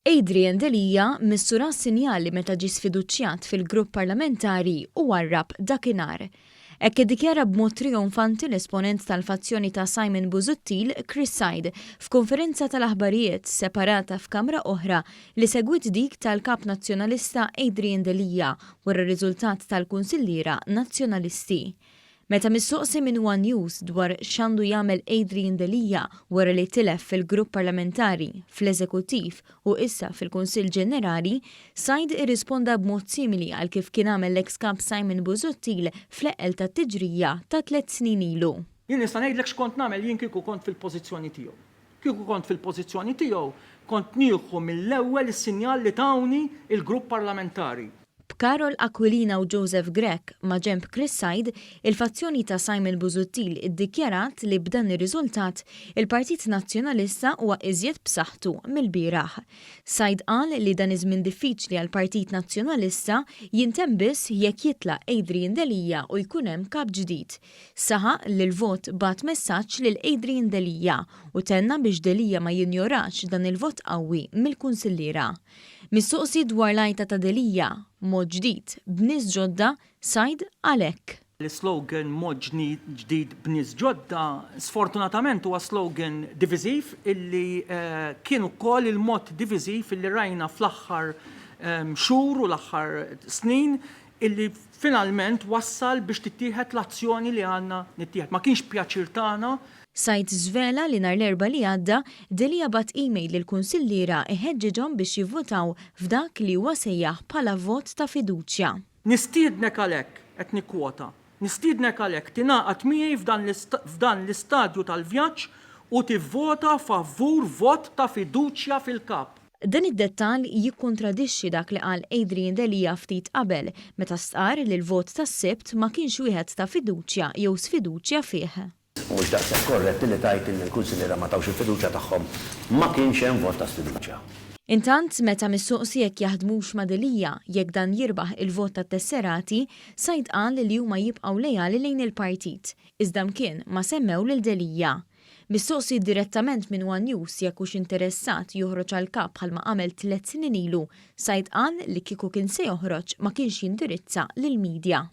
Adrian Delija missura sinjali meta ġie sfiduċjat fil-grupp parlamentari u għarrab dakinhar. Hekk iddikjara b'mod trionfanti l-esponent tal-fazzjoni ta' Simon Busuttil, Chris Said, f'konferenza tal-aħbarijiet separata f'kamra oħra li segwit dik tal-kap nazzjonalista Adrian Delija wara r-riżultat tal-Kunsilliera Nazzjonalisti. Meta mistoqsi minn One News dwar x'għandu jagħmel Adrian Delija wara li tilef fil-grupp parlamentari, fl-eżekuttiv u issa fil-Kunsill Ġenerali, Said irrisponda b'mod simili għal kif kien għamel l-ex kap Simon Busuttil fl-eqel tat-tiġrija ta' 3 snin ilu. Jien nista' ngħidlek x'kont nagħmel jien kieku kont fil-pożizzjoni tiegħu. Kieku kont fil-pożizzjoni tiegħu, kont nieħu mill-ewwel is-sinjal li tawni il-grupp parlamentari. B'Karol Aquilina u Joseph Grech ma' ġenb Chris Said, il-fazzjoni ta' Simon Busuttil iddikjarat li b'dan ir-riżultat il-Partit Nazzjonalista huwa iżjed b'saħħtu mill-bieraħ. Said qal li dan iż-żmien diffiċli għall-Partit Nazzjonalista jintemm biss jekk jitlaq Adrian Delija u jkun hemm kap ġdid. Saħaq li l-vot bagħat messaġġ lil Adrian Delija u tenna biex Delija ma jinjorax dan il-vot qawwi mill-Kunsilliera. Mistoqsi dwar l-għajta ta' Delija, mod ġdid b'nies ġodda, Said għalhekk. L-slogan mod ġdid b'nies ġodda sfortunatament huwa slogan diviżiv illi kien ukoll il-mod diviżiv illi rajna fl-aħħar xhur u l-aħħar snin illi finalment wassal biex tittieħed l-azzjoni li għandna nittieħed. Ma kienx pjaċir tagħna. Said żvela li nhar l-Erbgħa li għadda Delija bagħat email lill-Kunsilliera iħeġġiġhom biex jivvotaw f'dak li huwa sejjaħ bħala vot ta' fiduċja. Nistiednek għalhekk qed nikkwota. Nistiednek għalhekk tingħaqad miegħi f'dan l-istadju tal-vjaġġ u tivvota favur vot ta' fiduċja fil-kap. Dan id-dettall jikkontradixxi dak li qal Adrian Delija ftit qabel meta stqar li l-vot tas-Sibt ma kienx wieħed ta' fiduċja jew sfiduċja fih. Mhux daqshekk korrett li tajt li l-Kunsilliera ma tawx il-fiduċja tagħhom ma kienx hemm vot ta' sfiduċja. Intant meta mistoqsi jekk jaħdmux ma' Delija jekk dan jirbaħ il-vot tat-tesserati, Said qal li huma jibqgħu lejali lejn il-partit, iżda mkien ma semmew lil Delija. Mistoqsi direttament minn One News jekk hux interessat joħroġ għall-kap bħalma għamel 3 snin ilu, Said qal li kieku kien se joħroġ ma kienx jindirizza lill-midja.